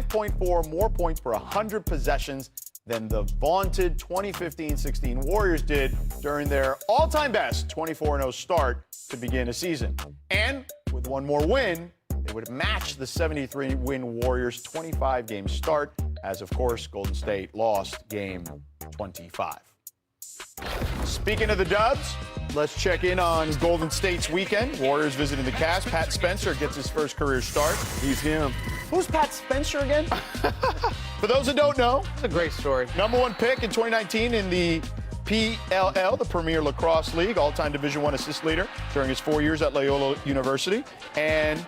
5.4 more points per 100 possessions than the vaunted 2015-16 Warriors did during their all-time best 24-0 start to begin a season. And with one more win, they would match the 73-win Warriors' 25-game start, as, of course, Golden State lost Game 25. Speaking of the Dubs, let's check in on Golden State's weekend. Warriors visiting the Cavs. Pat Spencer gets his first career start. He's him. Who's Pat Spencer again? For those that don't know, it's a great story. #1 pick in 2019 in the PLL, the Premier Lacrosse League, all-time Division I assist leader during his 4 years at Loyola University, and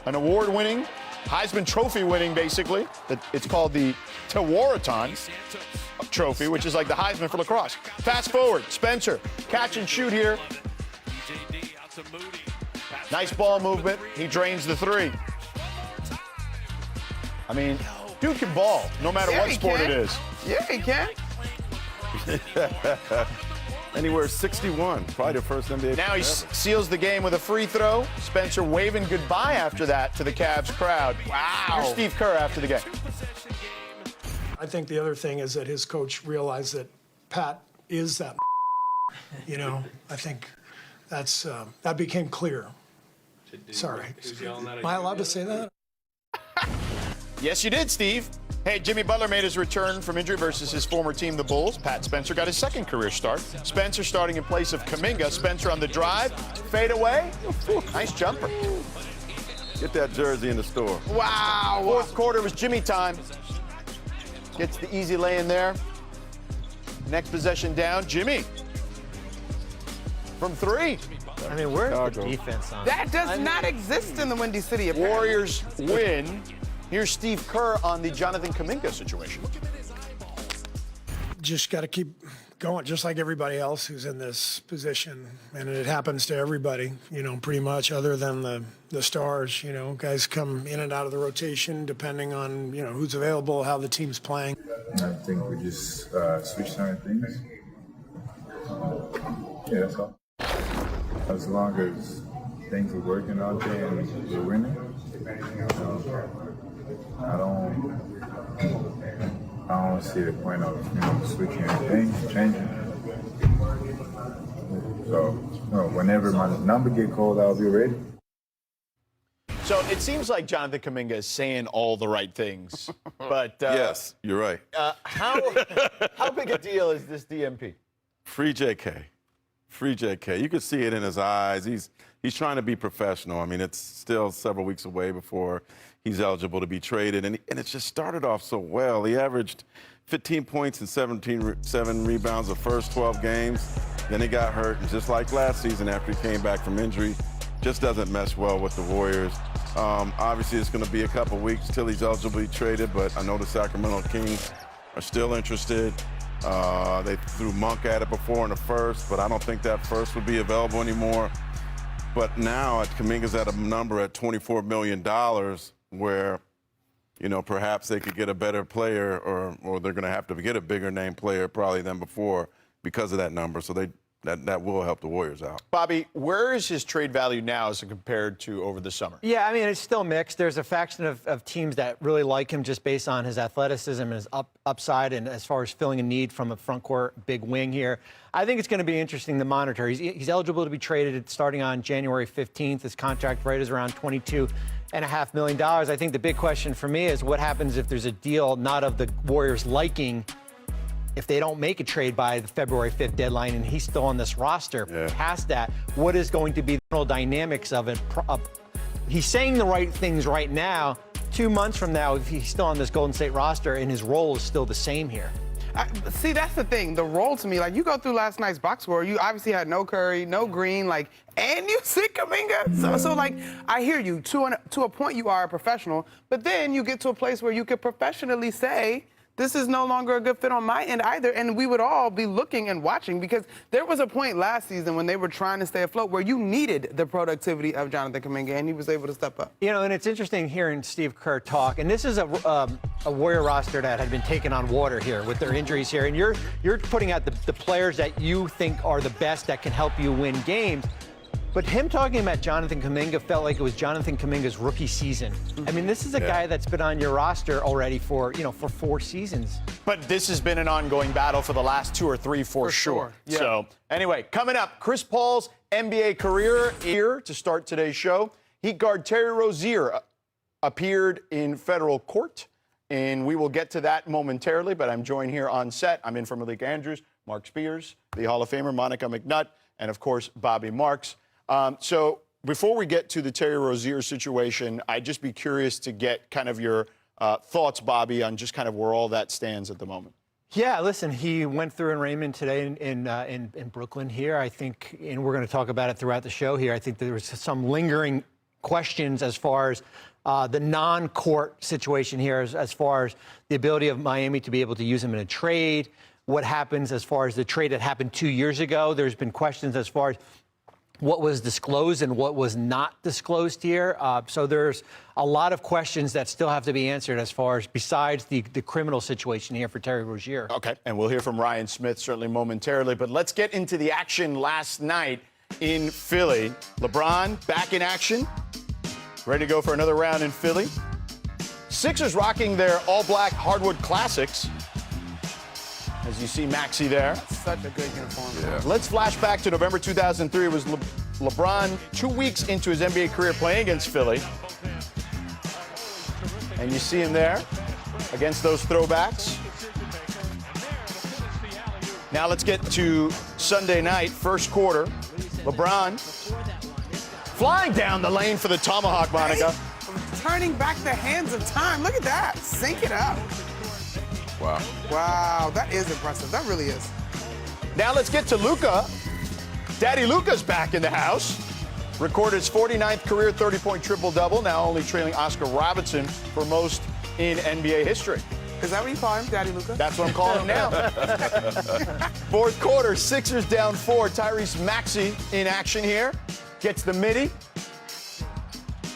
an award-winning, Heisman Trophy-winning, basically. It's called the Tewaraton Trophy, which is like the Heisman for lacrosse. Fast forward, Spencer, catch and shoot here. Nice ball movement. He drains the three. I mean, dude can ball, no matter what sport it is. Yeah, he can. And he wears 61, probably the first NBA. Now he seals the game with a free throw. Spencer waving goodbye after that to the Cavs crowd. Wow. Here's Steve Kerr after the game. I think the other thing is that his coach realized that Pat is that. I think that became clear. Sorry. Am I allowed to say that? Yes, you did, Steve. Hey, Jimmy Butler made his return from injury versus his former team, the Bulls. Pat Spencer got his second career start. Spencer starting in place of Kuminga. Spencer on the drive. Fade away. Nice jumper. Get that jersey in the store. Wow. Fourth quarter was Jimmy time. Gets the easy lay in there. Next possession down, Jimmy. From three. I mean, where's the defense on that? Does not exist in the Windy City, apparently. Warriors win. Here's Steve Kerr on the Jonathan Kuminga situation. Just got to keep going, just like everybody else who's in this position. And it happens to everybody, pretty much, other than the stars. Guys come in and out of the rotation depending on, who's available, how the team's playing. I think we just switch certain things. Yeah, that's all. As long as things are working out there and we're winning, I don't see the point of switching anything, changing. So whenever my number get called, I'll be ready. So it seems like Jonathan Kuminga is saying all the right things, but yes, you're right. How big a deal is this DMP? Free JK. Free JK. You could see it in his eyes. He's trying to be professional. I mean, it's still several weeks away before he's eligible to be traded, and it's just started off so well. He averaged 15 points and 7 rebounds the first 12 games. Then he got hurt, and just like last season after he came back from injury, just doesn't mesh well with the Warriors. Obviously, it's going to be a couple weeks till he's eligible to be traded, but I know the Sacramento Kings are still interested. They threw Monk at it before in the first, but I don't think that first would be available anymore. But now Kuminga's at a number at $24 million where, perhaps they could get a better player or they're going to have to get a bigger name player probably than before because of that number. So that will help the Warriors out. Bobby, where is his trade value now as compared to over the summer? Yeah, I mean, it's still mixed. There's a faction of teams that really like him just based on his athleticism and his upside and as far as filling a need from a front court big wing here. I think it's going to be interesting to monitor. He's eligible to be traded starting on January 15th. His contract rate is around $22.5 million. I think the big question for me is what happens if there's a deal not of the Warriors' liking, if they don't make a trade by the February 5th deadline and he's still on this roster past that, what is going to be the dynamics of it? He's saying the right things right now. 2 months from now, if he's still on this Golden State roster and his role is still the same here. See, that's the thing. The role to me, you go through last night's box score, you obviously had no Curry, no Green, and you see Kuminga. So I hear you. To a point, you are a professional, but then you get to a place where you could professionally say, this is no longer a good fit on my end either, and we would all be looking and watching because there was a point last season when they were trying to stay afloat where you needed the productivity of Jonathan Kuminga, and he was able to step up. And it's interesting hearing Steve Kerr talk, and this is a Warrior roster that had been taken on water here with their injuries here, and you're putting out the players that you think are the best that can help you win games. But him talking about Jonathan Kuminga felt like it was Jonathan Kuminga's rookie season. I mean, this is a guy that's been on your roster already for 4 seasons. But this has been an ongoing battle for the last 2 or 3 for sure. Yeah. So anyway, coming up, Chris Paul's NBA career here to start today's show. Heat guard Terry Rozier appeared in federal court, and we will get to that momentarily, but I'm joined here on set. I'm in for Malik Andrews, Mark Spears, the Hall of Famer, Monica McNutt, and of course, Bobby Marks. So before we get to the Terry Rozier situation, I'd just be curious to get kind of your thoughts, Bobby, on just kind of where all that stands at the moment. Yeah, listen, he went through in Raymond today in Brooklyn here. I think, and we're going to talk about it throughout the show here, I think there was some lingering questions as far as the non-court situation here, as far as the ability of Miami to be able to use him in a trade. What happens as far as the trade that happened 2 years ago? There's been questions as far as what was disclosed and what was not disclosed here. So there's a lot of questions that still have to be answered as far as besides the criminal situation here for Terry Rozier. Okay, and we'll hear from Ryan Smith certainly momentarily, but let's get into the action last night in Philly. LeBron back in action, ready to go for another round in Philly. Sixers rocking their all-black hardwood classics. As you see Maxey there. Such a good uniform. Yeah. Let's flash back to November 2003. It was LeBron 2 weeks into his NBA career playing against Philly. And you see him there against those throwbacks. Now let's get to Sunday night, first quarter. LeBron flying down the lane for the tomahawk, Monica. Turning back the hands of time. Look at that. Sync it up. Wow. Wow, that is impressive. That really is. Now let's get to Luka. Daddy Luka's back in the house. Recorded his 49th career 30-point triple-double, now only trailing Oscar Robertson for most in NBA history. Is that what you call him, Daddy Luka? That's what I'm calling him now. Fourth quarter, Sixers down 4. Tyrese Maxey in action here. Gets the midi.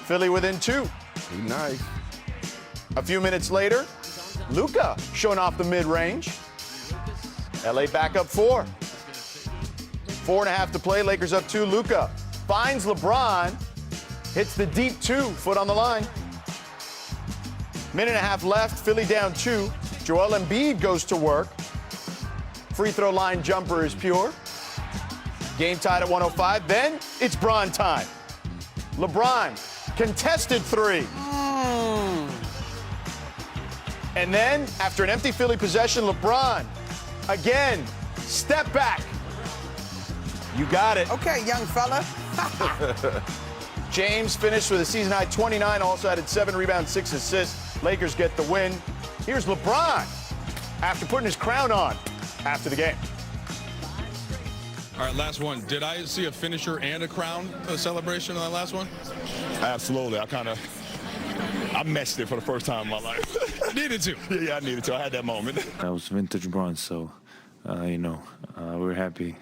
Philly within 2. He nice. A few minutes later, Luka showing off the mid-range. LA back up 4. 4.5 to play, Lakers up 2. Luka finds LeBron, hits the deep 2, foot on the line. Minute and a half left, Philly down 2. Joel Embiid goes to work. Free throw line jumper is pure. Game tied at 105. Then it's Bron time. LeBron, contested 3. And then, after an empty Philly possession, LeBron, again, step back. You got it. Okay, young fella. James finished with a season-high 29, also added 7 rebounds, 6 assists. Lakers get the win. Here's LeBron after putting his crown on after the game. All right, last one. Did I see a finisher and a crown celebration on that last one? Absolutely. I messed it for the first time in my life. Needed to. Yeah, I needed to. I had that moment. That was vintage Bron, so, we're happy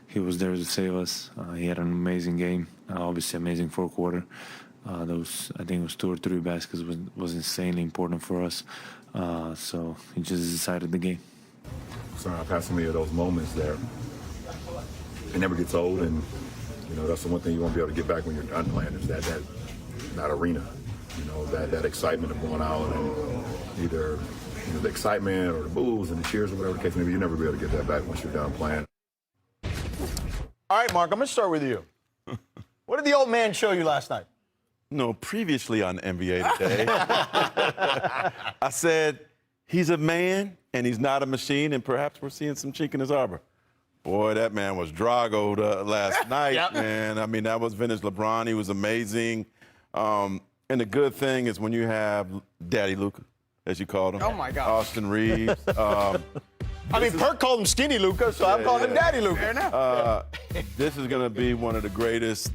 he was there to save us. He had an amazing game, obviously amazing fourth quarter. I think it was 2 or 3 baskets was insanely important for us. So he just decided the game. So I've had so many of those moments there. It never gets old, and that's the one thing you won't be able to get back when you're done playing is that arena. That excitement of going out and either the excitement or the boos and the cheers or whatever the case may be. You'll never be able to get that back once you're done playing. All right, Mark, I'm going to start with you. What did the old man show you last night? No, previously on NBA Today, I said he's a man and he's not a machine, and perhaps we're seeing some chink in his arbor. Boy, that man was Drago'd last night, Yep. man. I mean, that was vintage LeBron. He was amazing. And the good thing is when you have Daddy Luka, as you called him. Oh, my gosh. Austin Reeves. I mean, Perk called him Skinny Luka, so I'm calling him Daddy Luka. Fair enough. This is going to be one of the greatest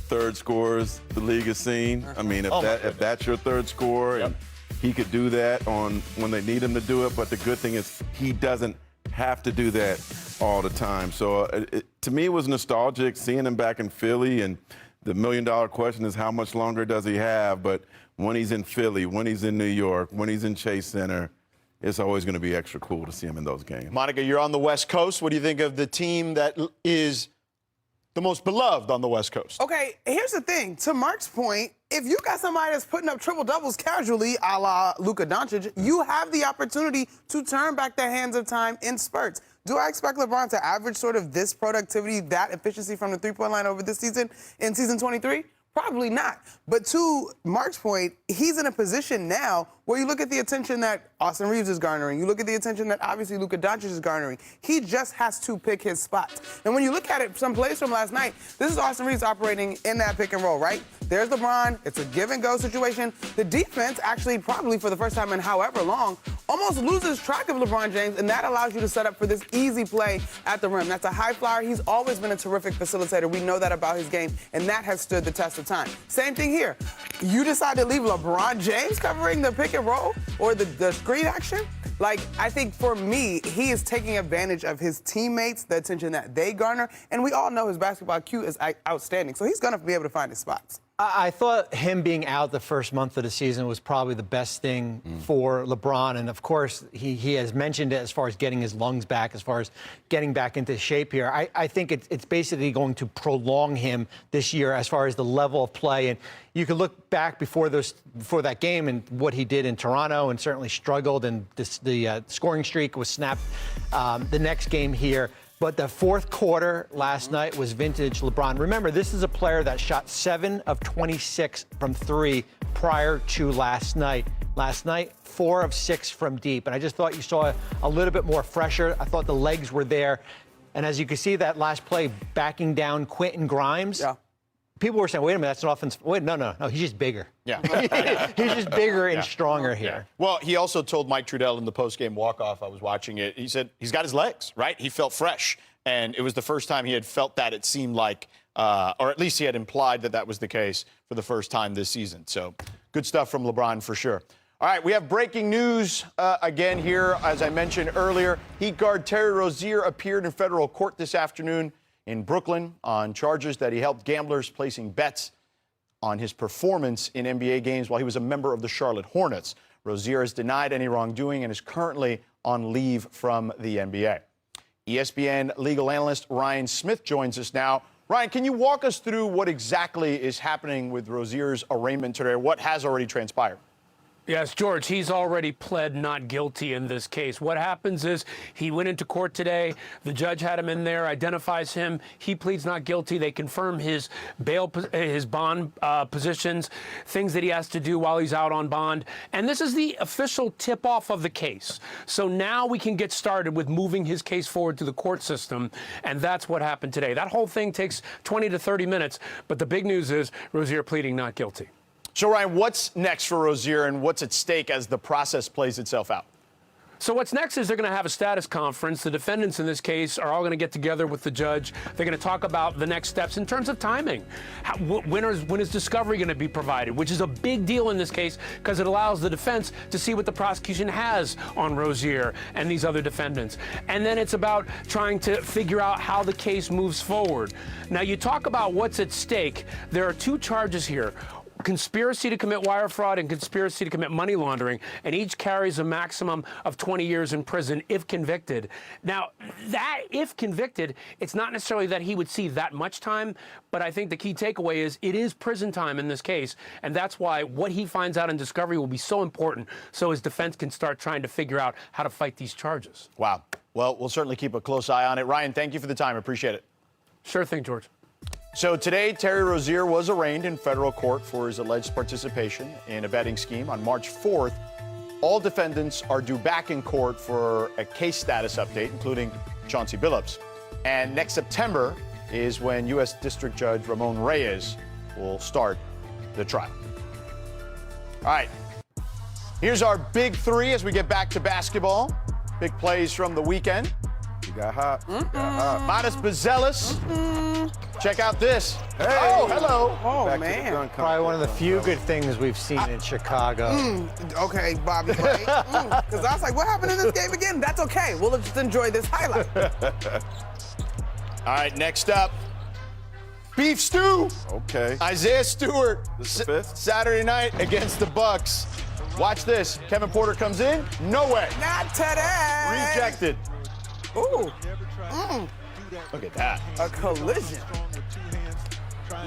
third scorers the league has seen. I mean, if that's your third scorer, and he could do that on when they need him to do it. But the good thing is he doesn't have to do that all the time. So to me, it was nostalgic seeing him back in Philly. And the million-dollar question is how much longer does he have? But when he's in Philly, when he's in New York, when he's in Chase Center, it's always going to be extra cool to see him in those games. Monica, you're on the West Coast. What do you think of the team that is the most beloved on the West Coast. Okay, here's the thing. To Mark's point, if you got somebody that's putting up triple-doubles casually, a la Luka Doncic, you have the opportunity to turn back the hands of time in spurts. Do I expect LeBron to average sort of this productivity, that efficiency from the three-point line over this season in season 23? Probably not. But to Mark's point, he's in a position now where you look at the attention that Austin Reeves is garnering. You look at the attention that obviously Luka Doncic is garnering. He just has to pick his spots. And when you look at it, some plays from last night, this is Austin Reeves operating in that pick and roll, right? There's LeBron. It's a give-and-go situation. The defense actually probably for the first time in however long almost loses track of LeBron James, and that allows you to set up for this easy play at the rim. That's a high flyer. He's always been a terrific facilitator. We know that about his game, and that has stood the test of time. Same thing here. You decide to leave LeBron James covering the pick and roll or the screen action? Like, I think for me, he is taking advantage of his teammates, the attention that they garner, and we all know his basketball IQ is outstanding, so he's going to be able to find his spots. I thought him being out the first month of the season was probably the best thing for LeBron. And, of course, he has mentioned it as far as getting his lungs back, as far as getting back into shape here. I think it's basically going to prolong him this year as far as the level of play. And you can look back before that game and what he did in Toronto and certainly struggled. And the scoring streak was snapped the next game here. But the fourth quarter last night was vintage LeBron. Remember, this is a player that shot 7 of 26 from 3 prior to last night. Last night, 4 of 6 from deep. And I just thought you saw a little bit more fresher. I thought the legs were there. And as you can see, that last play, backing down Quentin Grimes. Yeah. People were saying, wait a minute, that's an offense. Wait, no, he's just bigger. Yeah. He's just bigger and stronger here. Yeah. Well, he also told Mike Trudell in the postgame walk-off, I was watching it, he said he's got his legs, right? He felt fresh. And it was the first time he had felt that, it seemed like, or at least he had implied that was the case for the first time this season. So good stuff from LeBron for sure. All right, we have breaking news again here. As I mentioned earlier, Heat guard Terry Rozier appeared in federal court this afternoon in Brooklyn on charges that he helped gamblers placing bets on his performance in NBA games while he was a member of the Charlotte Hornets. Rozier has denied any wrongdoing and is currently on leave from the NBA. ESPN legal analyst Ryan Smith joins us now. Ryan, can you walk us through what exactly is happening with Rozier's arraignment today, or what has already transpired? Yes, George, he's already pled not guilty in this case. What happens is he went into court today. The judge had him in there, identifies him. He pleads not guilty. They confirm his bail, his bond positions, things that he has to do while he's out on bond. And this is the official tip-off of the case. So now we can get started with moving his case forward to the court system. And that's what happened today. That whole thing takes 20 to 30 minutes. But the big news is Rozier pleading not guilty. So, Ryan, what's next for Rozier and what's at stake as the process plays itself out? So what's next is they're going to have a status conference. The defendants in this case are all going to get together with the judge. They're going to talk about the next steps in terms of timing. When is discovery going to be provided, which is a big deal in this case because it allows the defense to see what the prosecution has on Rozier and these other defendants. And then it's about trying to figure out how the case moves forward. Now, you talk about what's at stake. There are 2 charges here. Conspiracy to commit wire fraud and conspiracy to commit money laundering, and each carries a maximum of 20 years in prison if convicted. Now, that if convicted, it's not necessarily that he would see that much time, but I think the key takeaway is it is prison time in this case, and that's why what he finds out in discovery will be so important so his defense can start trying to figure out how to fight these charges. Wow. Well, we'll certainly keep a close eye on it. Ryan, thank you for the time. Appreciate it. Sure thing, George. So today, Terry Rozier was arraigned in federal court for his alleged participation in a betting scheme on March 4th. All defendants are due back in court for a case status update, including Chauncey Billups. And next September is when U.S. District Judge Ramon Reyes will start the trial. All right, here's our big 3 as we get back to basketball. Big plays from the weekend. You got hot. Matas Buzelis. Check out this. Hey. Oh, hello. Oh, Back man. Probably one of the few good things we've seen in Chicago. Okay, Bobby. Because I was like, what happened in this game again? That's okay. We'll just enjoy this highlight. All right, next up, beef stew. Okay. Isaiah Stewart, This the 5th? Saturday night against the Bucks. Watch this. Kevin Porter comes in. No way. Not today. Rejected. Ooh. Look at that. A collision.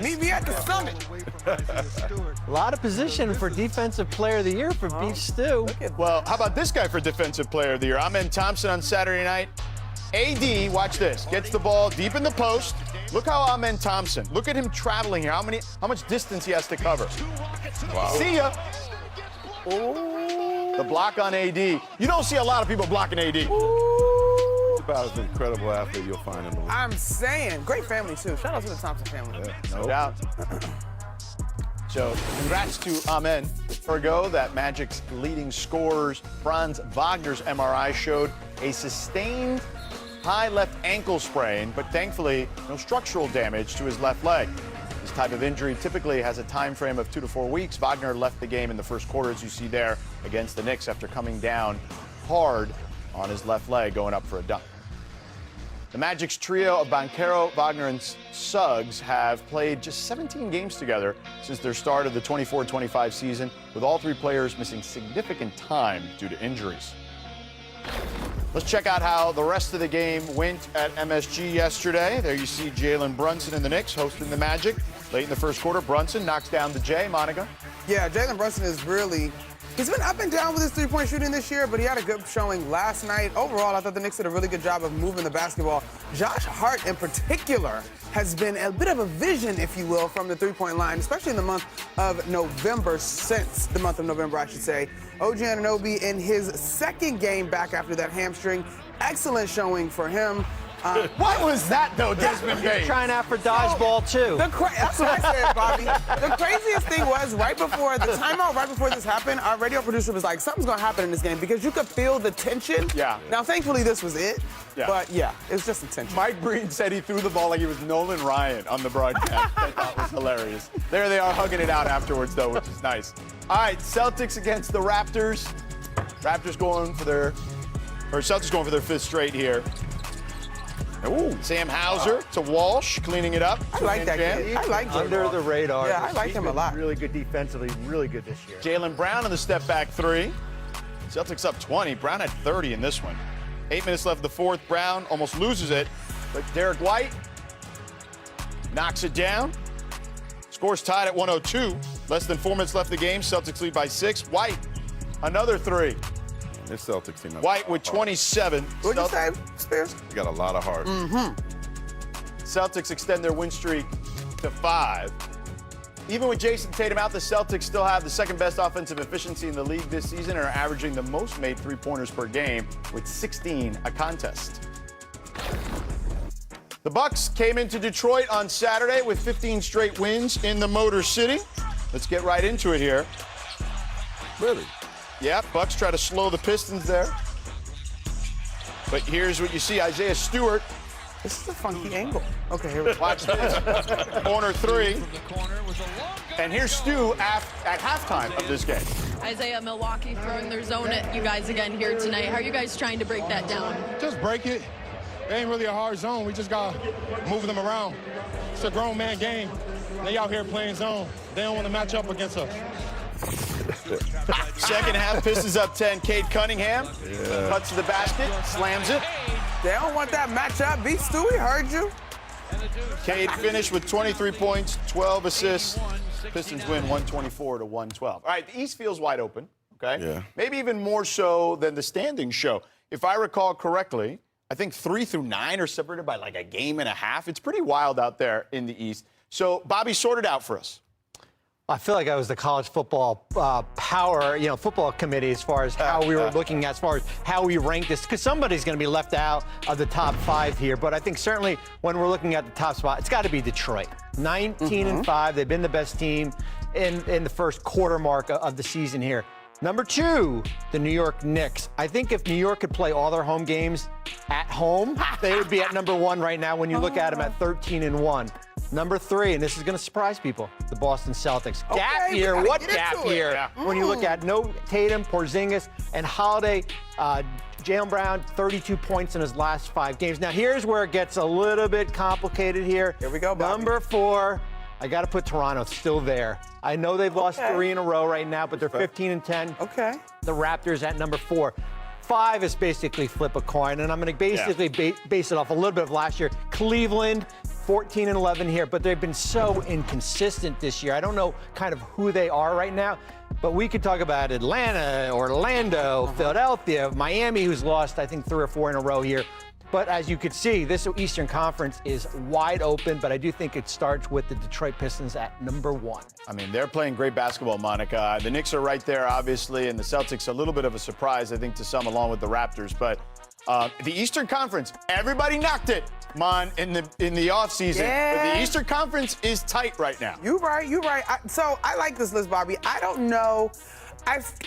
Meet me at the summit. A lot of position for Defensive Player of the Year for Beef Stew. Well, how about this guy for Defensive Player of the Year? Amen Thompson on Saturday night. AD, watch this, gets the ball deep in the post. Look how Amen Thompson, look at him traveling here. How much distance he has to cover. Wow. See ya. Ooh. The block on AD. You don't see a lot of people blocking AD. He's about as incredible athlete you'll find in the league. I'm saying, great family too. Shout out to the Thompson family. Yeah, no doubt. So, congrats to Amen. Ago, that Magic's leading scorers, Franz Wagner's MRI showed a sustained high left ankle sprain, but thankfully no structural damage to his left leg. This type of injury typically has a time frame of 2 to 4 weeks. Wagner left the game in the first quarter, as you see there, against the Knicks after coming down hard on his left leg going up for a dunk. The Magic's trio of Banchero, Wagner, and Suggs have played just 17 games together since their start of the 24-25 season, with all three players missing significant time due to injuries. Let's check out how the rest of the game went at MSG yesterday. There you see Jalen Brunson and the Knicks hosting the Magic. Late in the first quarter, Brunson knocks down the J. Monica. Yeah, Jalen Brunson is really, he's been up and down with his three-point shooting this year, but he had a good showing last night. Overall, I thought the Knicks did a really good job of moving the basketball. Josh Hart, in particular, has been a bit of a vision, if you will, from the three-point line, especially in the month of November, since the month of November, I should say. OG Anunoby in his second game back after that hamstring. Excellent showing for him. What was that, though, Desmond Bain? Trying out for dodgeball, too. That's what I said, Bobby. The craziest thing was, right before the timeout, right before this happened, our radio producer was like, something's going to happen in this game because you could feel the tension. Yeah. Now, thankfully, this was it. Yeah. But, yeah, it was just the tension. Mike Breen said he threw the ball like he was Nolan Ryan on the broadcast. I thought was hilarious. There they are hugging it out afterwards, though, which is nice. All right, Celtics against the Raptors. Celtics going for their fifth straight here. Ooh, Sam Hauser to Walsh, cleaning it up. I like that kid. I like Jalen. Under the radar. Yeah, I like him a lot. Really good defensively, really good this year. Jaylen Brown on the step back three. Celtics up 20. Brown had 30 in this one. 8 minutes left in the fourth. Brown almost loses it, but Derek White knocks it down. Scores tied at 102. Less than 4 minutes left in the game. Celtics lead by 6. White, another three. This Celtics team. White with 27. What'd you say, Spears? They got a lot of heart. Celtics extend their win streak to 5. Even with Jason Tatum out, the Celtics still have the second best offensive efficiency in the league this season and are averaging the most made three-pointers per game with 16 a contest. The Bucks came into Detroit on Saturday with 15 straight wins in the Motor City. Let's get right into it here. Really? Yeah, Bucks try to slow the Pistons there. But here's what you see, Isaiah Stewart. This is a funky angle. Okay, here we go. Watch this. Corner three. And here's Stu at halftime of this game. Isaiah, Milwaukee throwing their zone at you guys again here tonight. How are you guys trying to break that down? Just break it. It ain't really a hard zone. We just got to move them around. It's a grown man game. They out here playing zone. They don't want to match up against us. Second half, Pistons up 10. Cade Cunningham cuts to the basket, slams it. They don't want that matchup. Beef Stew, we heard you. Cade finished with 23 points, 12 assists. Pistons win 124-112. All right, the East feels wide open, okay? Yeah. Maybe even more so than the standings show. If I recall correctly, I think 3 through 9 are separated by like a game and a half. It's pretty wild out there in the East. So, Bobby, sort it out for us. I feel like I was the college football football committee as far as how we were looking at, as far as how we rank this, because somebody's going to be left out of the top 5 here. But I think certainly when we're looking at the top spot, it's got to be Detroit. 19-5, they've been the best team in the first quarter mark of the season here. Number 2, the New York Knicks. I think if New York could play all their home games at home, they would be at number 1 right now when you look at them at 13-1. Number 3, and this is going to surprise people, the Boston Celtics. Okay, Gap year, what gap year? Yeah. When you look at no Tatum, Porzingis, and Holiday, Jaylen Brown, 32 points in his last 5 games. Now, here's where it gets a little bit complicated here. Here we go, Bobby. Number 4, I got to put Toronto still there. I know they've lost 3 in a row right now, but they're 15-10. Okay. The Raptors at number 4. 5 is basically flip a coin, and I'm going to basically base it off a little bit of last year. Cleveland, 14-11 here, but they've been so inconsistent this year. I don't know kind of who they are right now, but we could talk about Atlanta, Orlando, Philadelphia, Miami, who's lost, I think, 3 or 4 in a row here. But as you could see, this Eastern Conference is wide open, but I do think it starts with the Detroit Pistons at number 1. I mean, they're playing great basketball, Monica. The Knicks are right there, obviously, and the Celtics a little bit of a surprise, I think, to some, along with the Raptors. But the Eastern Conference, everybody knocked it, Mon, in the offseason. Yeah. But the Eastern Conference is tight right now. You're right. So I like this list, Bobby. I don't know.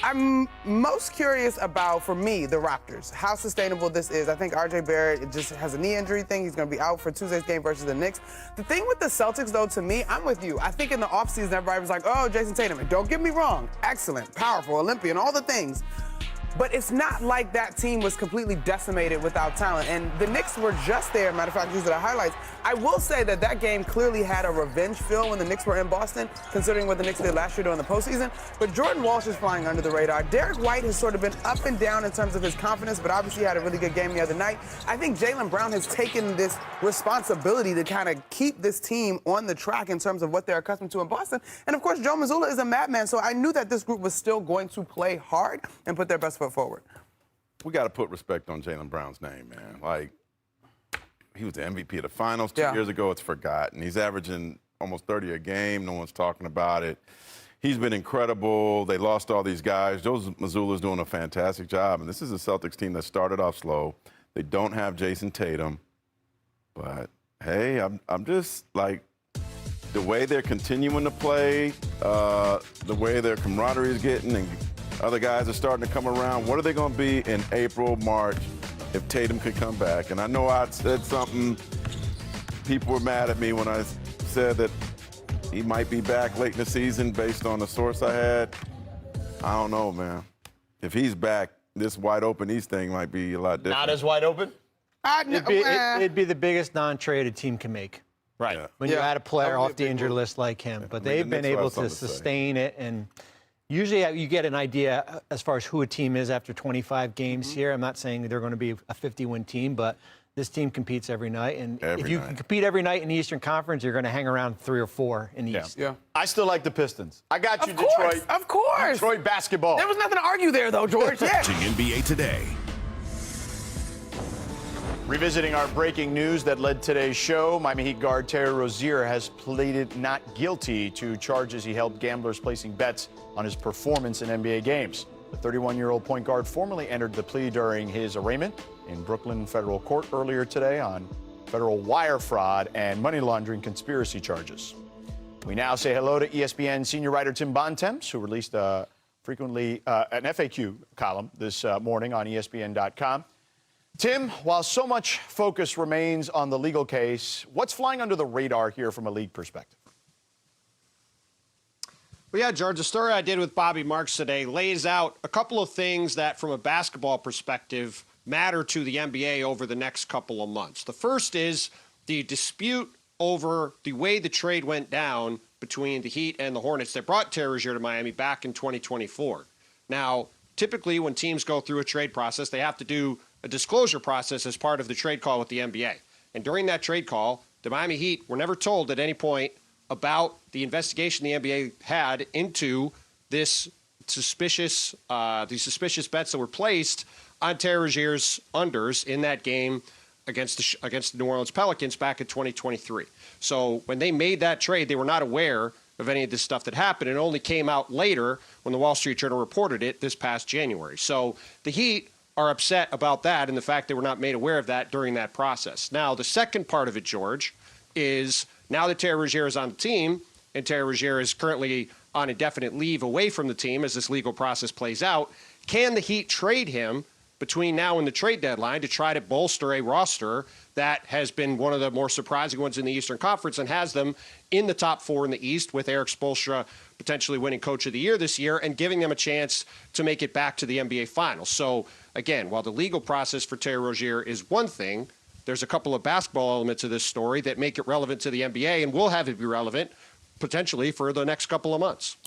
I'm most curious about, for me, the Raptors, how sustainable this is. I think R.J. Barrett just has a knee injury thing. He's going to be out for Tuesday's game versus the Knicks. The thing with the Celtics, though, to me, I'm with you. I think in the offseason, everybody was like, oh, Jason Tatum. And don't get me wrong. Excellent, powerful, Olympian, all the things. But it's not like that team was completely decimated without talent. And the Knicks were just there. Matter of fact, these are the highlights. I will say that game clearly had a revenge feel when the Knicks were in Boston, considering what the Knicks did last year during the postseason. But Jordan Walsh is flying under the radar. Derek White has sort of been up and down in terms of his confidence, but obviously had a really good game the other night. I think Jaylen Brown has taken this responsibility to kind of keep this team on the track in terms of what they're accustomed to in Boston. And, of course, Joe Mazzulla is a madman, so I knew that this group was still going to play hard and put their best foot forward. We got to put respect on Jaylen Brown's name, man. Like, he was the MVP of the finals 2 years ago. It's forgotten. He's averaging almost 30 a game. No one's talking about it. He's been incredible. They lost all these guys. Joe Mazzulla's doing a fantastic job. And this is a Celtics team that started off slow. They don't have Jason Tatum. But, hey, I'm just, like, the way they're continuing to play, the way their camaraderie is getting, and other guys are starting to come around. What are they going to be in April, March, if Tatum could come back? And I know I said something. People were mad at me when I said that he might be back late in the season based on the source I had. I don't know, man. If he's back, this wide open East thing might be a lot different. Not as wide open? It'd be the biggest non-trade a team can make. Right. Yeah. When you add a player off the injured list like him. But they've been able to sustain it, and usually you get an idea as far as who a team is after 25 games here. I'm not saying they're going to be a 50-win team, but this team competes every night. And if you can compete every night in the Eastern Conference, you're going to hang around 3 or 4 in the East. Yeah. I still like the Pistons. I got you, Of course, Detroit. of course. Detroit basketball. There was nothing to argue there, though, George. Yeah. Watching NBA Today. Revisiting our breaking news that led today's show, Miami Heat guard Terry Rozier has pleaded not guilty to charges he helped gamblers placing bets on his performance in NBA games. The 31-year-old point guard formally entered the plea during his arraignment in Brooklyn federal court earlier today on federal wire fraud and money laundering conspiracy charges. We now say hello to ESPN senior writer Tim Bontemps, who released an FAQ column this morning on ESPN.com. Tim, while so much focus remains on the legal case, what's flying under the radar here from a league perspective? Well, yeah, George, the story I did with Bobby Marks today lays out a couple of things that, from a basketball perspective, matter to the NBA over the next couple of months. The first is the dispute over the way the trade went down between the Heat and the Hornets that brought Terry Rozier to Miami back in 2024. Now, typically when teams go through a trade process, they have to do a disclosure process as part of the trade call with the NBA. And during that trade call, the Miami Heat were never told at any point about the investigation the NBA had into these suspicious bets that were placed on Terry Rozier's unders in that game against the New Orleans Pelicans back in 2023. So when they made that trade, they were not aware of any of this stuff that happened. It only came out later when the Wall Street Journal reported it this past January. So the Heat are upset about that and the fact they were not made aware of that during that process. Now, the second part of it, George, is now that Terry Rozier is on the team, and Terry Rozier is currently on indefinite leave away from the team as this legal process plays out, can the Heat trade him between now and the trade deadline to try to bolster a roster that has been one of the more surprising ones in the Eastern Conference and has them in the top 4 in the East, with Eric Spoelstra potentially winning Coach of the Year this year and giving them a chance to make it back to the NBA Finals. So, again, while the legal process for Terry Rozier is one thing, there's a couple of basketball elements of this story that make it relevant to the NBA and will have it be relevant potentially for the next couple of months.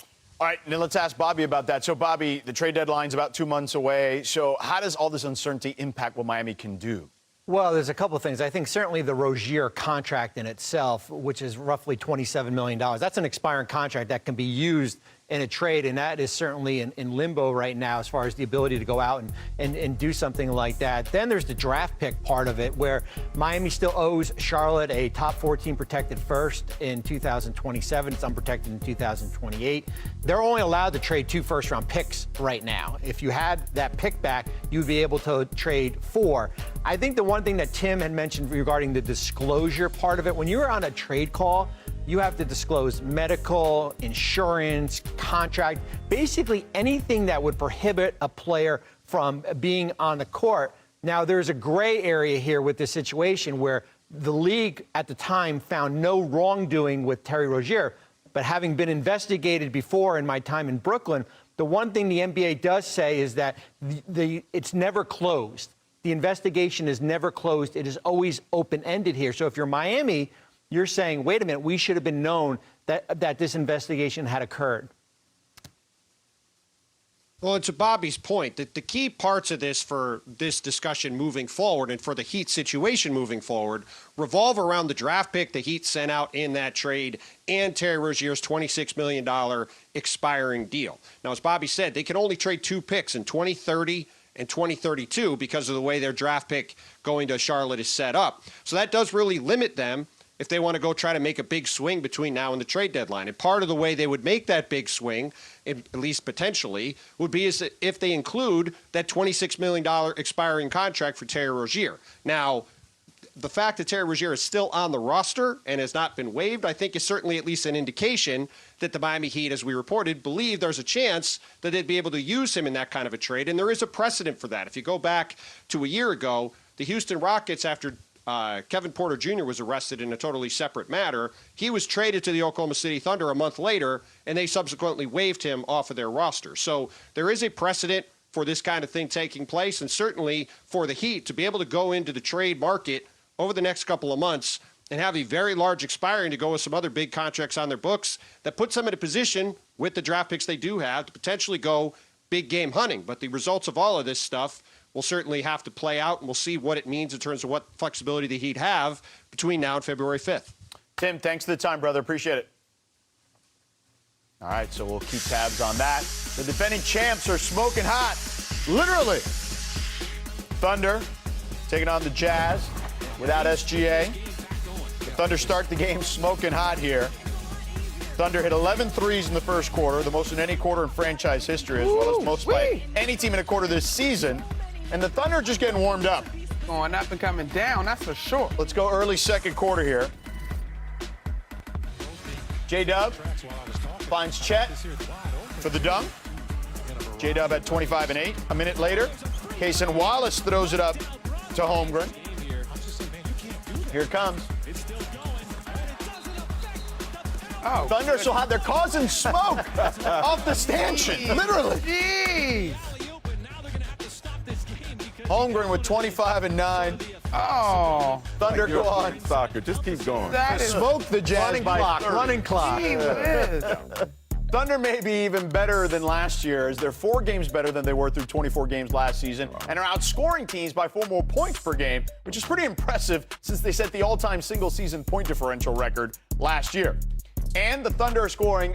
All right, now let's ask Bobby about that. So, Bobby, the trade deadline's about 2 months away. So how does all this uncertainty impact what Miami can do? Well, there's a couple of things. I think certainly the Rozier contract in itself, which is roughly $27 million, that's an expiring contract that can be used in a trade, and that is certainly in limbo right now as far as the ability to go out and do something like that. Then there's the draft pick part of it, where Miami still owes Charlotte a top 14 protected first in 2027. It's unprotected in 2028. They're only allowed to trade 2 first-round picks right now. If you had that pick back, you'd be able to trade 4. I think the one thing that Tim had mentioned regarding the disclosure part of it, when you're on a trade call, you have to disclose medical, insurance, contract, basically anything that would prohibit a player from being on the court. Now, there's a gray area here with this situation where the league at the time found no wrongdoing with Terry Rozier, but having been investigated before in my time in Brooklyn, the one thing the NBA does say is that it's never closed. The investigation is never closed. It is always open-ended here. So if you're Miami, you're saying, wait a minute, we should have been known that this investigation had occurred. Well, and to Bobby's point, the key parts of this for this discussion moving forward and for the Heat situation moving forward revolve around the draft pick the Heat sent out in that trade and Terry Rozier's $26 million expiring deal. Now, as Bobby said, they can only trade 2 picks in 2030 and 2032 because of the way their draft pick going to Charlotte is set up. So that does really limit them if they want to go try to make a big swing between now and the trade deadline. And part of the way they would make that big swing, at least potentially, would be is if they include that $26 million expiring contract for Terry Rozier. Now, the fact that Terry Rozier is still on the roster and has not been waived, I think is certainly at least an indication that the Miami Heat, as we reported, believe there's a chance that they'd be able to use him in that kind of a trade. And there is a precedent for that. If you go back to a year ago, the Houston Rockets, after Kevin Porter Jr. was arrested in a totally separate matter, he was traded to the Oklahoma City Thunder a month later, and they subsequently waived him off of their roster. So there is a precedent for this kind of thing taking place, and certainly for the Heat to be able to go into the trade market over the next couple of months and have a very large expiring to go with some other big contracts on their books, that puts them in a position with the draft picks they do have to potentially go big game hunting. But the results of all of this stuff will certainly have to play out, and we'll see what it means in terms of what flexibility the Heat have between now and February 5th. Tim, thanks for the time, brother. Appreciate it. All right, so we'll keep tabs on that. The defending champs are smoking hot, literally. Thunder taking on the Jazz without SGA. The Thunder start the game smoking hot here. Thunder hit 11 threes in the first quarter, the most in any quarter in franchise history, as well as most by any team in a quarter this season. And the Thunder are just getting warmed up. Going up and coming down, that's for sure. Let's go early second quarter here. J-Dub finds Chet for the dunk. J-Dub at 25 and 8. A minute later, Cason Wallace throws it up to Holmgren. Here it comes. Oh, Thunder so hot, they're causing smoke off the stanchion, literally. Jeez. Holmgren with 25 and 9. Oh. Thunder go on. Soccer, just keep going. That is Smoke the Jazz by 30. Running clock. Thunder may be even better than last year, as they're 4 games better than they were through 24 games last season, and are outscoring teams by 4 more points per game, which is pretty impressive since they set the all-time single-season point differential record last year. And the Thunder are scoring